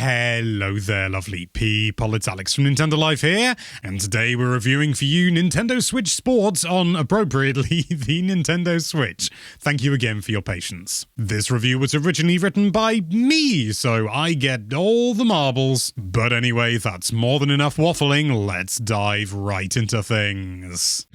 Hello there, lovely people. It's Alex from Nintendo Life here, and today we're reviewing for you Nintendo Switch Sports on, appropriately, the Nintendo Switch. Thank you again for your patience. This review was originally written by me, so I get all the marbles. But anyway, that's more than enough waffling. Let's dive right into things.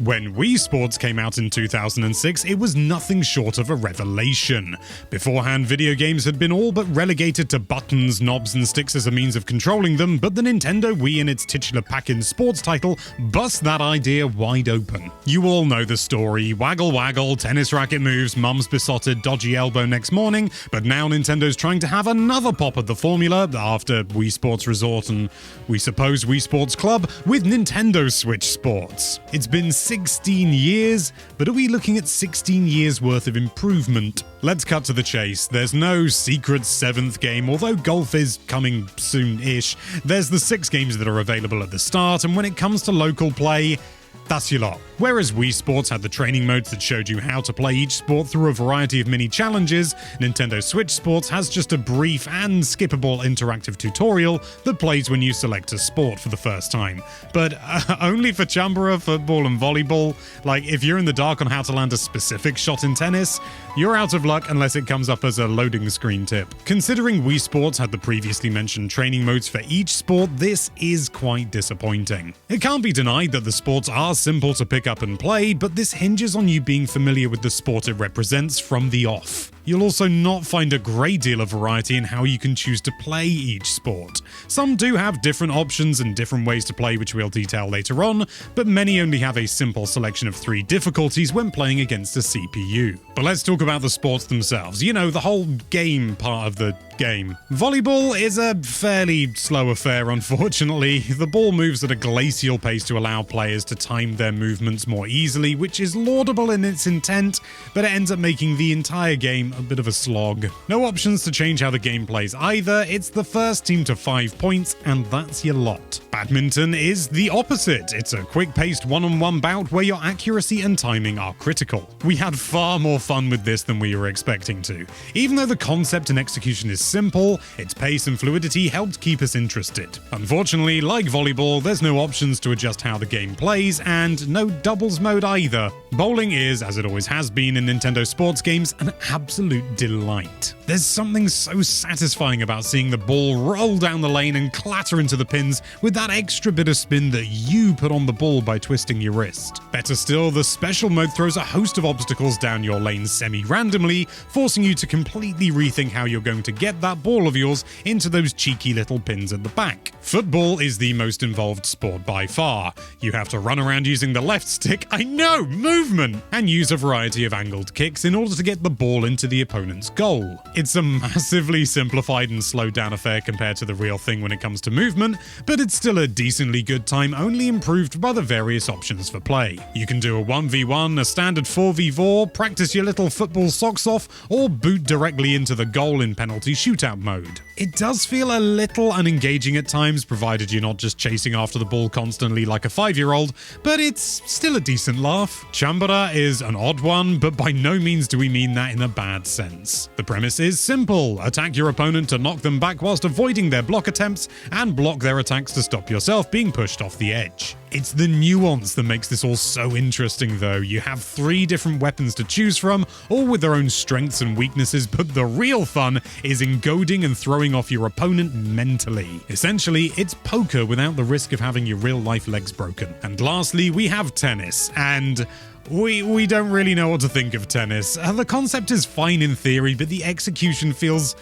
When Wii Sports came out in 2006, it was nothing short of a revelation. Beforehand, video games had been all but relegated to buttons, knobs, and sticks as a means of controlling them, but the Nintendo Wii and its titular pack-in sports title bust that idea wide open. You all know the story: waggle waggle, tennis racket moves, mum's besotted, dodgy elbow next morning, but now Nintendo's trying to have another pop at the formula after Wii Sports Resort and, we suppose, Wii Sports Club with Nintendo Switch Sports. It's been 16 years, but are we looking at 16 years worth of improvement? Let's cut to the chase. There's no secret 7th game, although golf is coming soon-ish. There's the 6 games that are available at the start, and when it comes to local play, that's your lot. Whereas Wii Sports had the training modes that showed you how to play each sport through a variety of mini challenges, Nintendo Switch Sports has just a brief and skippable interactive tutorial that plays when you select a sport for the first time. But only for Chambara, football, and volleyball. Like, if you're in the dark on how to land a specific shot in tennis, you're out of luck unless it comes up as a loading screen tip. Considering Wii Sports had the previously mentioned training modes for each sport, this is quite disappointing. It can't be denied that the sports are simple to pick up and play, but this hinges on you being familiar with the sport it represents from the off. You'll also not find a great deal of variety in how you can choose to play each sport. Some do have different options and different ways to play, which we'll detail later on, but many only have a simple selection of 3 difficulties when playing against a CPU. But let's talk about the sports themselves. You know, the whole game part of the game. Volleyball is a fairly slow affair, unfortunately. The ball moves at a glacial pace to allow players to time their movements more easily, which is laudable in its intent, but it ends up making the entire game a bit of a slog. No options to change how the game plays either. It's the first team to 5 points, and that's your lot. Badminton is the opposite. It's a quick-paced one-on-one bout where your accuracy and timing are critical. We had far more fun with this than we were expecting to. Even though the concept and execution is simple, its pace and fluidity helped keep us interested. Unfortunately, like volleyball, there's no options to adjust how the game plays, and no doubles mode either. Bowling is, as it always has been in Nintendo sports games, an absolute delight. There's something so satisfying about seeing the ball roll down the lane and clatter into the pins with that extra bit of spin that you put on the ball by twisting your wrist. Better still, the special mode throws a host of obstacles down your lane semi-randomly, forcing you to completely rethink how you're going to get that ball of yours into those cheeky little pins at the back. Football is the most involved sport by far. You have to run around using the left stick, I know, movement, and use a variety of angled kicks in order to get the ball into the opponent's goal. It's a massively simplified and slowed down affair compared to the real thing when it comes to movement, but it's still a decently good time, only improved by the various options for play. You can do a 1v1, a standard 4v4, practice your little football socks off, or boot directly into the goal in penalty shootout mode. It does feel a little unengaging at times, provided you're not just chasing after the ball constantly like a 5-year-old, but it's still a decent laugh. Chambara is an odd one, but by no means do we mean that in a bad sense. The premise is simple: attack your opponent to knock them back whilst avoiding their block attempts, and block their attacks to stop yourself being pushed off the edge. It's the nuance that makes this all so interesting though. You have 3 different weapons to choose from, all with their own strengths and weaknesses, but the real fun is in goading and throwing off your opponent mentally. Essentially, it's poker without the risk of having your real-life legs broken. And lastly, we have tennis, and we don't really know what to think of tennis. The concept is fine in theory, but the execution feels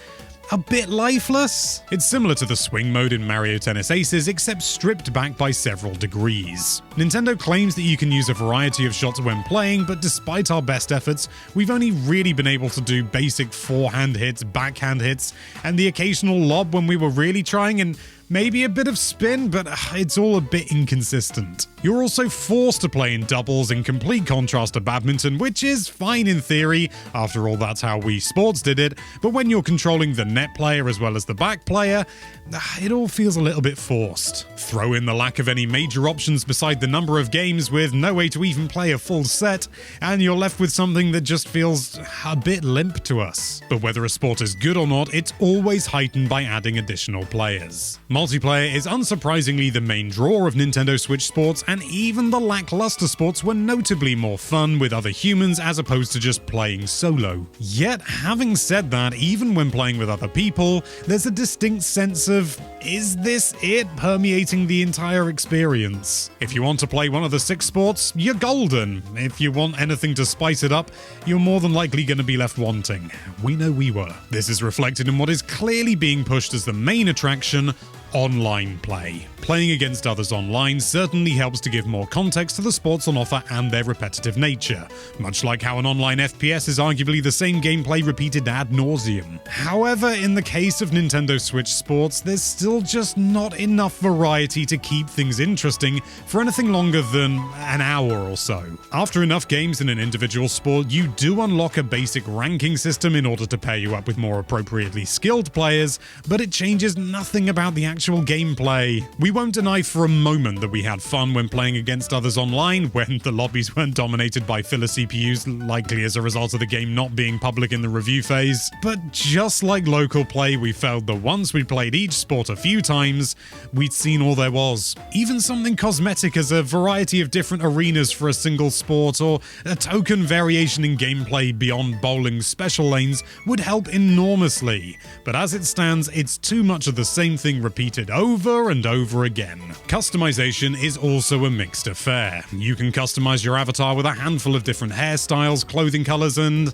a bit lifeless. It's similar to the swing mode in Mario Tennis Aces, except stripped back by several degrees. Nintendo claims that you can use a variety of shots when playing, but despite our best efforts, we've only really been able to do basic forehand hits, backhand hits, and the occasional lob when we were really trying, and maybe a bit of spin, but it's all a bit inconsistent. You're also forced to play in doubles in complete contrast to badminton, which is fine in theory. After all, that's how Wii Sports did it. But when you're controlling the net player as well as the back player, it all feels a little bit forced. Throw in the lack of any major options beside the number of games with no way to even play a full set, and you're left with something that just feels a bit limp to us. But whether a sport is good or not, it's always heightened by adding additional players. Multiplayer is unsurprisingly the main draw of Nintendo Switch sports, and even the lackluster sports were notably more fun with other humans as opposed to just playing solo. Yet, having said that, even when playing with other people, there's a distinct sense of, is this it, permeating the entire experience. If you want to play one of the 6 sports, you're golden. If you want anything to spice it up, you're more than likely going to be left wanting. We know we were. This is reflected in what is clearly being pushed as the main attraction: online play. Playing against others online certainly helps to give more context to the sports on offer and their repetitive nature, much like how an online FPS is arguably the same gameplay repeated ad nauseum. However, in the case of Nintendo Switch Sports, there's still just not enough variety to keep things interesting for anything longer than an hour or so. After enough games in an individual sport, you do unlock a basic ranking system in order to pair you up with more appropriately skilled players, but it changes nothing about the actual gameplay. We won't deny for a moment that we had fun when playing against others online, when the lobbies weren't dominated by filler CPUs, likely as a result of the game not being public in the review phase. But just like local play, we felt that once we played each sport a few times, we'd seen all there was. Even something cosmetic as a variety of different arenas for a single sport, or a token variation in gameplay beyond bowling's special lanes would help enormously. But as it stands, it's too much of the same thing repeated over and over again. Customization is also a mixed affair. You can customize your avatar with a handful of different hairstyles, clothing colors, and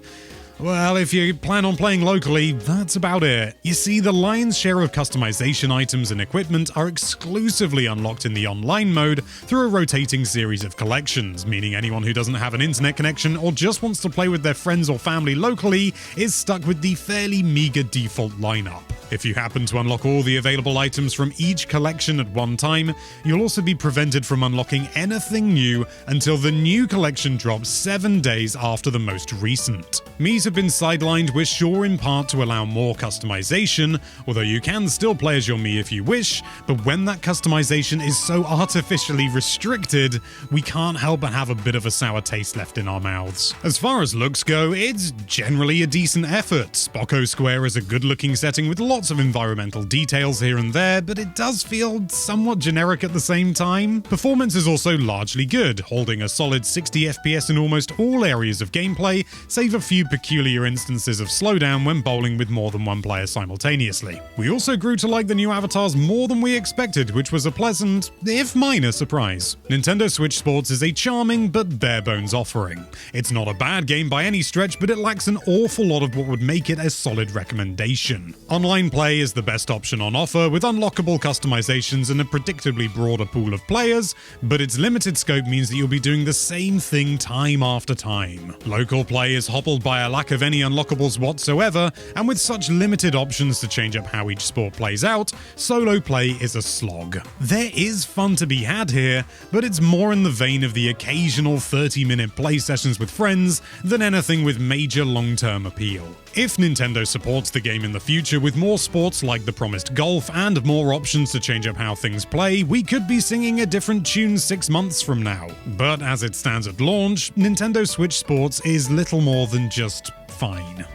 well, if you plan on playing locally, that's about it. You see, the lion's share of customization items and equipment are exclusively unlocked in the online mode through a rotating series of collections, meaning anyone who doesn't have an internet connection or just wants to play with their friends or family locally is stuck with the fairly meager default lineup. If you happen to unlock all the available items from each collection at one time, you'll also be prevented from unlocking anything new until the new collection drops 7 days after the most recent. Mies have been sidelined, we're sure in part to allow more customization, although you can still play as your Mii if you wish, but when that customization is so artificially restricted, we can't help but have a bit of a sour taste left in our mouths. As far as looks go, it's generally a decent effort. Spocko Square is a good-looking setting with lots of environmental details here and there, but it does feel somewhat generic at the same time. Performance is also largely good, holding a solid 60 FPS in almost all areas of gameplay, save a few peculiar instances of slowdown when bowling with more than one player simultaneously. We also grew to like the new avatars more than we expected, which was a pleasant, if minor, surprise. Nintendo Switch Sports is a charming but bare-bones offering. It's not a bad game by any stretch, but it lacks an awful lot of what would make it a solid recommendation. Online play is the best option on offer, with unlockable customizations and a predictably broader pool of players, but its limited scope means that you'll be doing the same thing time after time. Local play is hobbled by a lack of any unlockables whatsoever, and with such limited options to change up how each sport plays out, solo play is a slog. There is fun to be had here, but it's more in the vein of the occasional 30-minute play sessions with friends than anything with major long-term appeal. If Nintendo supports the game in the future with more sports like the promised golf and more options to change up how things play, we could be singing a different tune 6 months from now. But as it stands at launch, Nintendo Switch Sports is little more than just fine.